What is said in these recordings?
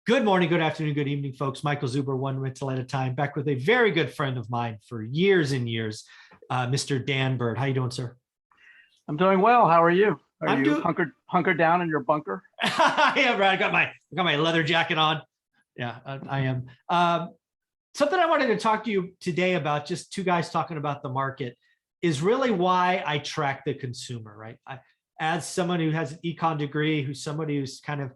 Good morning, good afternoon, good evening, folks. Michael Zuber, one rental at a time, back with a very good friend of mine for years and years, Mr. Dan Bird. How you doing, sir? I'm doing well. How are you? Are I'm you doing. hunkered down in your bunker? Yeah, right. I got my leather jacket on. Yeah, I am. Something I wanted to talk to you today about, just two guys talking about the market, is really why I track the consumer, right? As someone who has an econ degree, who's somebody who's kind of,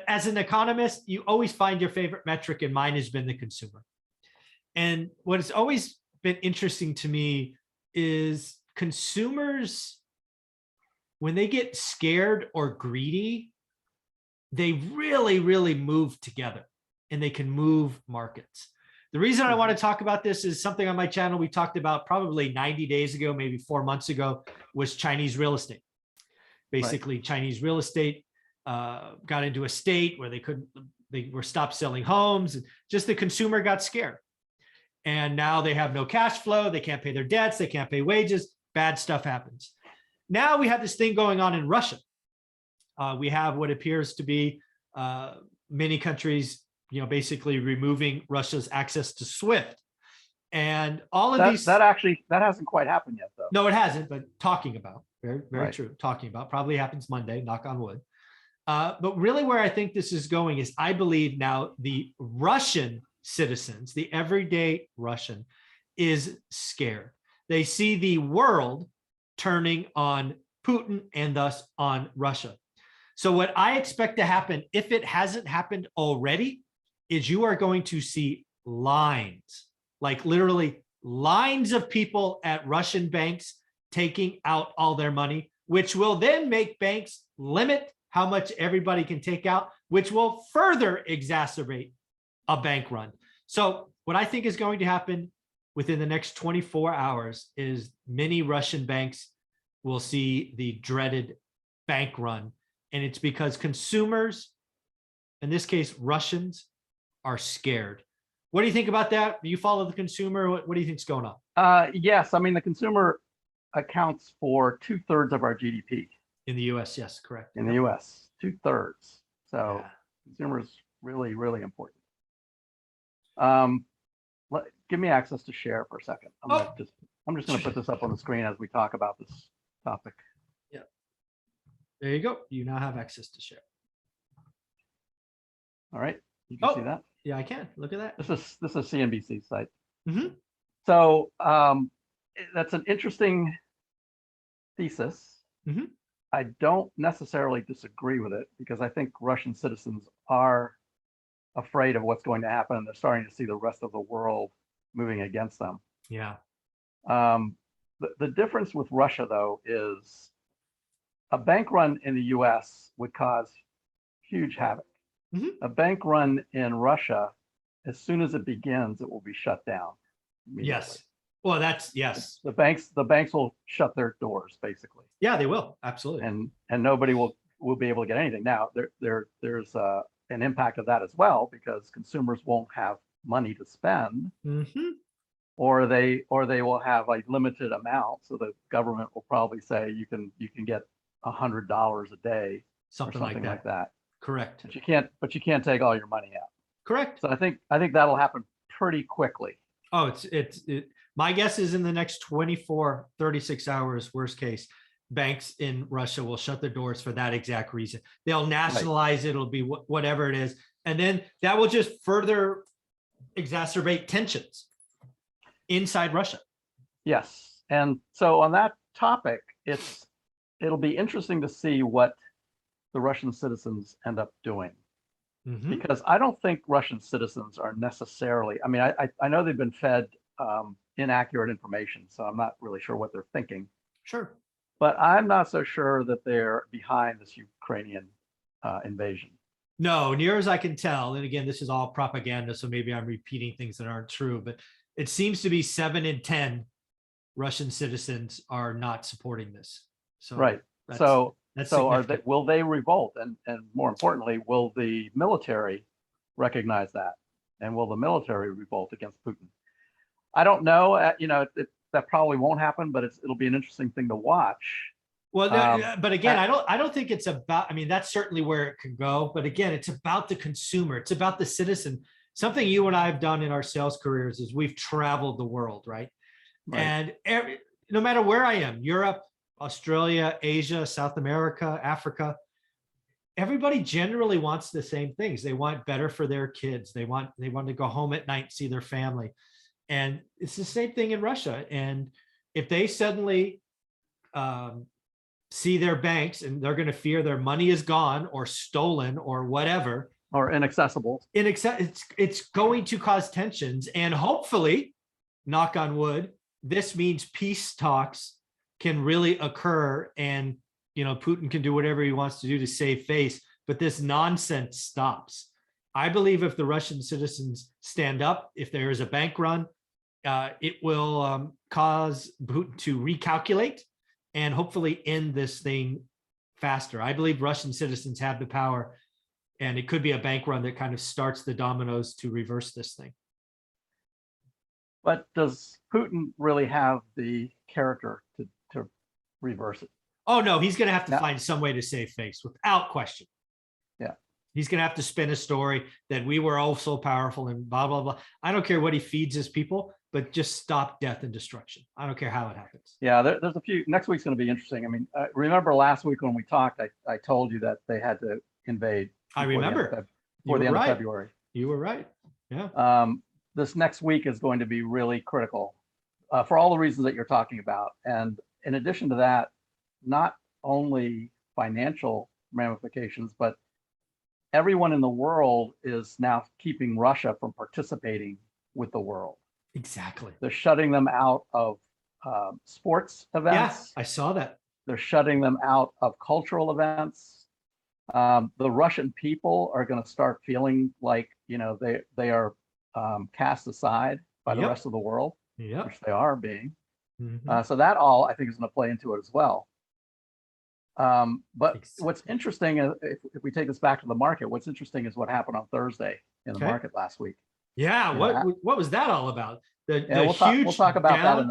as an economist, you always find your favorite metric, and mine has been the consumer. And what has always been interesting to me is consumers, when they get scared or greedy, they really, really move together and they can move markets. The reason I want to talk about this is something on my channel we talked about probably 90 days ago, maybe 4 months ago, was Chinese real estate. Basically, right. Chinese real estate got into a state where they were stopped selling homes, and just the consumer got scared. And now they have no cash flow. They can't pay their debts. They can't pay wages. Bad stuff happens. Now we have this thing going on in Russia. We have what appears to be many countries, basically removing Russia's access to SWIFT. And all of these. That hasn't quite happened yet, though. No, it hasn't, but talking about. Very, very right. true. Talking about. Probably happens Monday, knock on wood. But really where I think this is going is, I believe now the Russian citizens, the everyday Russian, is scared. They see the world turning on Putin and thus on Russia. So what I expect to happen, if it hasn't happened already, is you are going to see lines, like literally lines of people at Russian banks taking out all their money, which will then make banks limit how much everybody can take out, which will further exacerbate a bank run. So what I think is going to happen within the next 24 hours is many Russian banks will see the dreaded bank run. And it's because consumers, in this case, Russians, are scared. What do you think about that? Do you follow the consumer? What do you think's going on? Yes, I mean, the consumer accounts for 2/3 of our GDP. In the US, yes, correct. In the US, 2/3. So yeah. Consumers really, really important. Give me access to share for a second. I'm just going to put this up on the screen as we talk about this topic. Yeah. There you go. You now have access to share. All right. You can see that? Yeah, I can. Look at that. This is CNBC's site. Mm-hmm. So that's an interesting thesis. Mm-hmm. I don't necessarily disagree with it, because I think Russian citizens are afraid of what's going to happen, and they're starting to see the rest of the world moving against them. Yeah. The difference with Russia, though, is a bank run in the US would cause huge havoc. Mm-hmm. A bank run in Russia, as soon as it begins, it will be shut down. Yes. Well, yes. The banks will shut their doors, basically. Yeah, they will. Absolutely. And nobody will be able to get anything. Now, there's an impact of that as well, because consumers won't have money to spend. Mm-hmm. Or they will have a limited amount. So the government will probably say you can get $100 a day, something like that. Correct. But you can't take all your money out. Correct. So I think that'll happen pretty quickly. Oh, my guess is in the next 24, 36 hours, worst case, banks in Russia will shut their doors for that exact reason. They'll nationalize it. It'll be whatever it is. And then that will just further exacerbate tensions inside Russia. Yes. And so on that topic, it'll be interesting to see what the Russian citizens end up doing. Mm-hmm. Because I don't think Russian citizens are necessarily, I mean, I know they've been fed inaccurate information, so I'm not really sure what they're thinking. Sure. But I'm not so sure that they're behind this Ukrainian invasion. No, near as I can tell, and again, this is all propaganda, so maybe I'm repeating things that aren't true, but it seems to be 7 in 10 Russian citizens are not supporting this. So right. Will they revolt? And more importantly, will the military recognize that? And will the military revolt against Putin? I don't know. That probably won't happen, but it'll be an interesting thing to watch. Well, but again, that- I don't think it's about, I mean, that's certainly where it could go. But again, it's about the consumer. It's about the citizen. Something you and I have done in our sales careers is we've traveled the world, right? Right. And no matter where I am, Europe, Australia, Asia, South America, Africa, everybody generally wants the same things. They want better for their kids. They want to go home at night, see their family. And it's the same thing in Russia. And if they suddenly see their banks and they're going to fear their money is gone or stolen or whatever, or inaccessible. It's going to cause tensions. And hopefully, knock on wood, this means peace talks can really occur, and Putin can do whatever he wants to do to save face, but this nonsense stops. I believe if the Russian citizens stand up, if there is a bank run, it will cause Putin to recalculate and hopefully end this thing faster. I believe Russian citizens have the power, and it could be a bank run that kind of starts the dominoes to reverse this thing. But does Putin really have the character to reverse it? Oh, no, he's going to have to find some way to save face without question. Yeah. He's going to have to spin a story that we were all so powerful and blah, blah, blah. I don't care what he feeds his people, but just stop death and destruction. I don't care how it happens. Yeah, there's a few. Next week's going to be interesting. I mean, remember last week when we talked, I told you that they had to invade. I remember. Before the end of February. You were right. Yeah. This next week is going to be really critical for all the reasons that you're talking about. And in addition to that, not only financial ramifications, but everyone in the world is now keeping Russia from participating with the world. Exactly. They're shutting them out of sports events. Yeah, I saw that. They're shutting them out of cultural events. The Russian people are going to start feeling like, they are cast aside by the rest of the world, which they are being. So that all, I think, is going to play into it as well. But what's interesting is, if we take this back to the market, what's interesting is what happened on Thursday in the market last week. Yeah, what was that all about? We'll talk about that in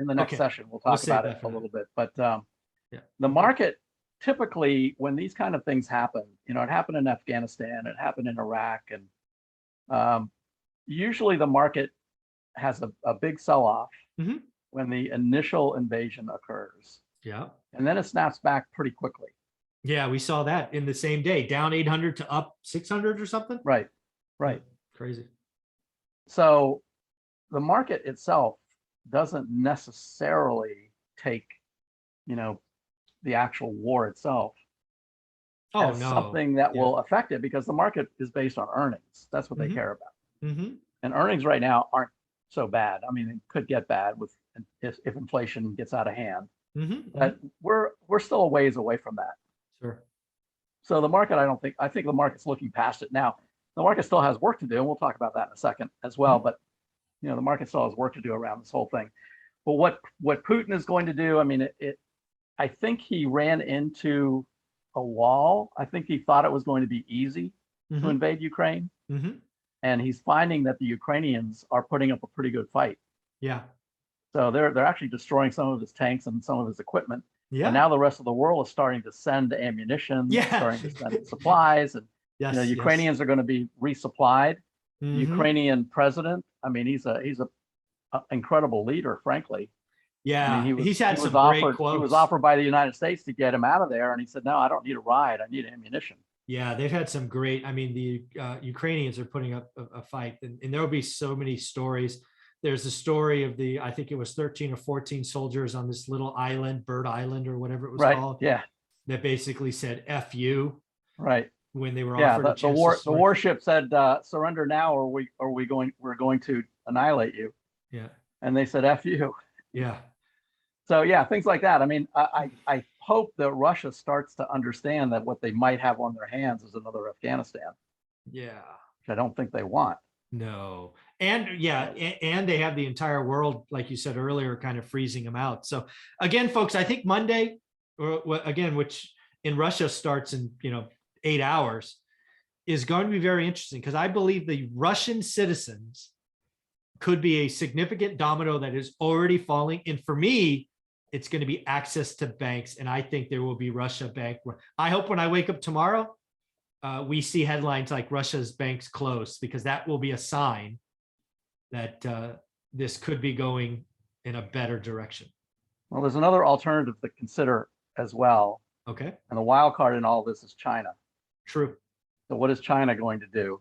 the next session. We'll talk about it a little bit. But the market, typically when these kind of things happen, it happened in Afghanistan, it happened in Iraq, and usually the market has a big sell-off when the initial invasion occurs. Yeah. And then it snaps back pretty quickly. Yeah, we saw that in the same day, down 800 to up 600 or something. Right. Crazy. So the market itself doesn't necessarily take, the actual war itself as something that will affect it, because the market is based on earnings. That's what they care about. And earnings right now aren't so bad. I mean, it could get bad if inflation gets out of hand. But we're still a ways away from that. Sure. So the market, I think the market's looking past it now. The market still has work to do, and we'll talk about that in a second as well. But the market still has work to do around this whole thing. But what Putin is going to do, I mean, I think he ran into a wall. I think he thought it was going to be easy to invade Ukraine, and he's finding that the Ukrainians are putting up a pretty good fight. Yeah. So they're actually destroying some of his tanks and some of his equipment. Yeah. And now the rest of the world is starting to send ammunition, starting to send supplies, and Ukrainians are going to be resupplied. The Ukrainian president, I mean, he's a incredible leader, frankly. Yeah, I mean, he's had some great quotes. He was offered by the United States to get him out of there, and he said, "No, I don't need a ride. I need ammunition." Yeah, they've had some great. I mean, the Ukrainians are putting up a fight, and there will be so many stories. There's the story of I think it was 13 or 14 soldiers on this little island, Bird Island or whatever it was called. Yeah. That basically said "F you." Right. When they were offered a chance the warship said, "Surrender now, or we're going to annihilate you." Yeah. And they said, "F you." Yeah. So yeah, things like that. I mean, I hope that Russia starts to understand that what they might have on their hands is another Afghanistan. Yeah. Which I don't think they want. No. And and they have the entire world, like you said earlier, kind of freezing them out. So again, folks, I think Monday, which in Russia starts in 8 hours, is going to be very interesting, because I believe the Russian citizens could be a significant domino that is already falling. And for me, it's going to be access to banks. And I think there will be Russia bank. I hope when I wake up tomorrow, we see headlines like Russia's banks closed, because that will be a sign that this could be going in a better direction. Well, there's another alternative to consider as well. Okay. And the wild card in all this is China. True. So what is China going to do?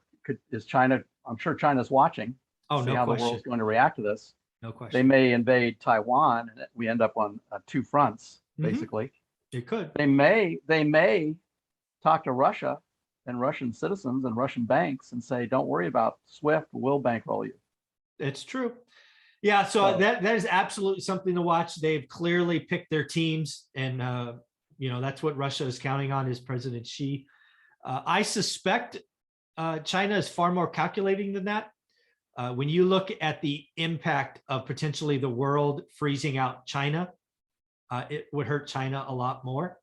Is China, I'm sure China's watching. Oh, See no how question. the world's going to react to this. No question. They may invade Taiwan, and we end up on two fronts, basically. It could. They may talk to Russia and Russian citizens and Russian banks and say, don't worry about SWIFT, we'll bankroll you. It's true. Yeah, so that is absolutely something to watch. They've clearly picked their teams, and that's what Russia is counting on, is President Xi. I suspect China is far more calculating than that. When you look at the impact of potentially the world freezing out China, it would hurt China a lot more.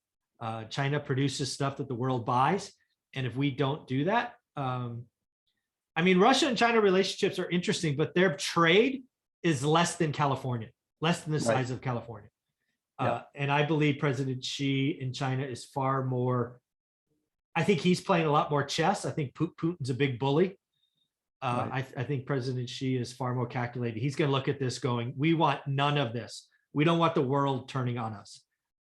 China produces stuff that the world buys. And if we don't do that, Russia and China relationships are interesting, but their trade is less than California, less than the size of California. And I believe President Xi in China is far more, I think he's playing a lot more chess. I think Putin's a big bully. I think President Xi is far more calculated. He's going to look at this going, we want none of this. We don't want the world turning on us.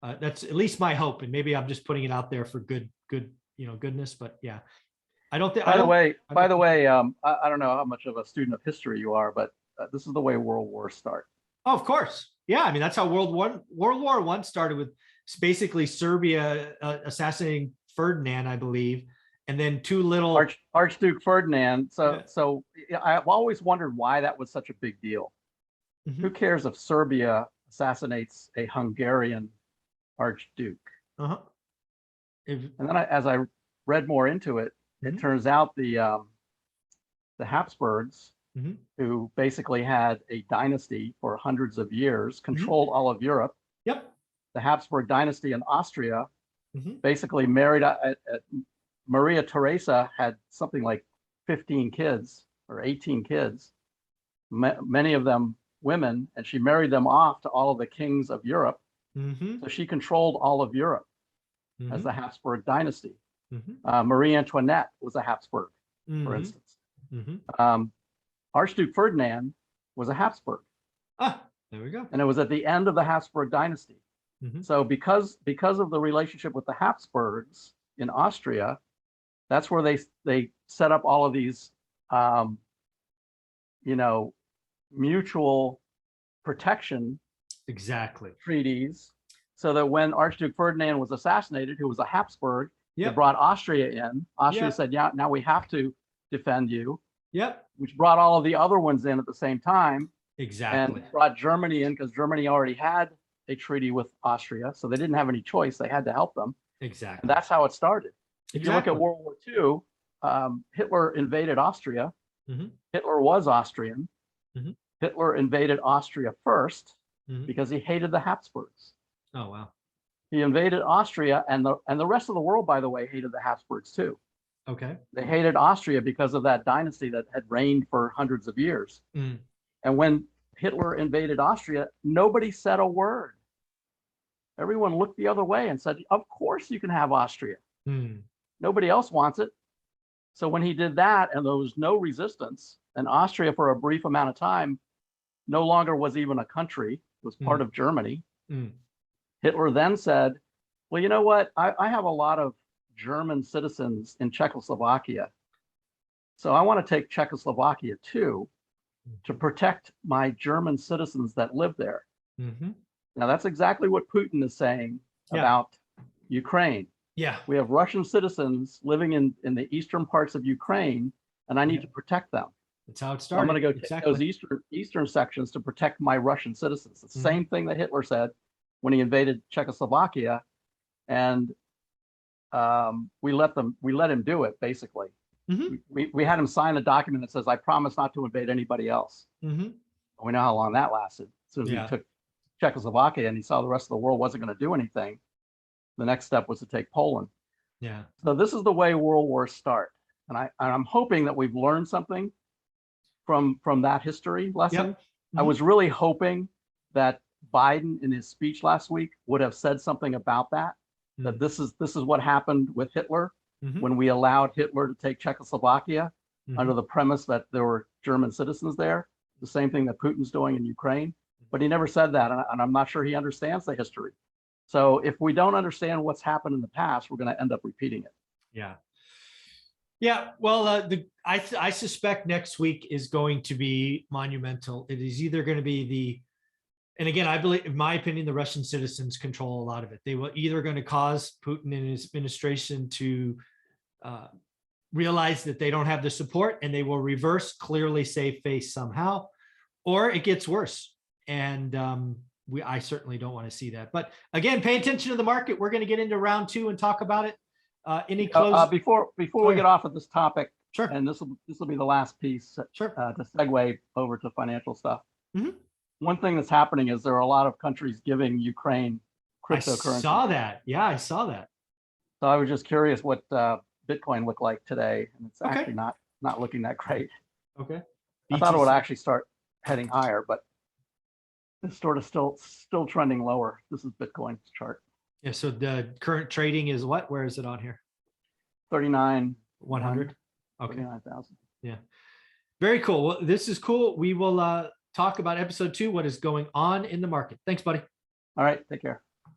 That's at least my hope. And maybe I'm just putting it out there for goodness, but yeah, I don't think. By the way, I don't know how much of a student of history you are, but this is the way world wars start. Oh, of course. Yeah. That's how World War I started, with basically Serbia assassinating Ferdinand, I believe. And then two little Archduke Ferdinand. So I've always wondered why that was such a big deal. Who cares if Serbia assassinates a Hungarian Archduke? And then as I read more into it, it turns out the Habsburgs, who basically had a dynasty for hundreds of years, controlled all of Europe. Yep. The Habsburg dynasty in Austria basically married Maria Theresa, had something like 15 kids or 18 kids, many of them women, and she married them off to all of the kings of Europe. So she controlled all of Europe as the Habsburg dynasty. Marie Antoinette was a Habsburg, for instance. Archduke Ferdinand was a Habsburg. Ah, there we go. And it was at the end of the Habsburg dynasty. So because of the relationship with the Habsburgs in Austria, that's where they set up all of these, mutual protection treaties, so that when Archduke Ferdinand was assassinated, who was a Habsburg, they brought Austria in. Austria said, yeah, now we have to defend you. Which brought all of the other ones in at the same time. And brought Germany in, because Germany already had a treaty with Austria, so they didn't have any choice. They had to help them. And that's how it started. If you look at World War II, Hitler invaded Austria. Hitler was Austrian. Hitler invaded Austria first because he hated the Habsburgs. Oh, wow. He invaded Austria, and the rest of the world, by the way, hated the Habsburgs too. Okay. They hated Austria because of that dynasty that had reigned for hundreds of years. And when Hitler invaded Austria, nobody said a word. Everyone looked the other way and said, of course you can have Austria. Nobody else wants it. So when he did that, and there was no resistance, and Austria for a brief amount of time no longer was even a country, it was part of Germany. Hitler then said, well, you know what? I have a lot of German citizens in Czechoslovakia. So I want to take Czechoslovakia too, to protect my German citizens that live there. Now that's exactly what Putin is saying about Ukraine. We have Russian citizens living in the eastern parts of Ukraine, and I need to protect them. That's how it started. So I'm going to go take those eastern sections to protect my Russian citizens. The same thing that Hitler said when he invaded Czechoslovakia, and we let him do it. Basically, we had him sign a document that says, "I promise not to invade anybody else." We know how long that lasted. As soon as he took Czechoslovakia and he saw the rest of the world wasn't going to do anything, the next step was to take Poland. So this is the way world wars start, and I'm hoping that we've learned something from that history lesson. I was really hoping that Biden in his speech last week would have said something about that, that this is what happened with Hitler when we allowed Hitler to take Czechoslovakia under the premise that there were German citizens there, the same thing that Putin's doing in Ukraine. But he never said that, and I'm not sure he understands the history. So if we don't understand what's happened in the past, we're going to end up repeating it. Yeah. Yeah. Well, I suspect next week is going to be monumental. It is either going to be and again, I believe, in my opinion, the Russian citizens control a lot of it. They will either going to cause Putin and his administration to realize that they don't have the support, and they will reverse, clearly save face somehow, or it gets worse. And I certainly don't want to see that. But again, pay attention to the market. We're going to get into round 2 and talk about it. Any close before we get off of this topic? Sure. And this will be the last piece. Sure. To segue over to financial stuff. One thing that's happening is there are a lot of countries giving Ukraine cryptocurrency. I saw that. Yeah, I saw that. So I was just curious what Bitcoin looked like today, and it's actually not looking that great. Okay. I thought it would actually start heading higher, but it's sort of still trending lower. This is Bitcoin's chart. Yeah. So the current trading is what? Where is it on here? 39,100. Okay. 39,000. Yeah. Very cool. Well, this is cool. We will talk about episode 2, what is going on in the market. Thanks, buddy. All right. Take care.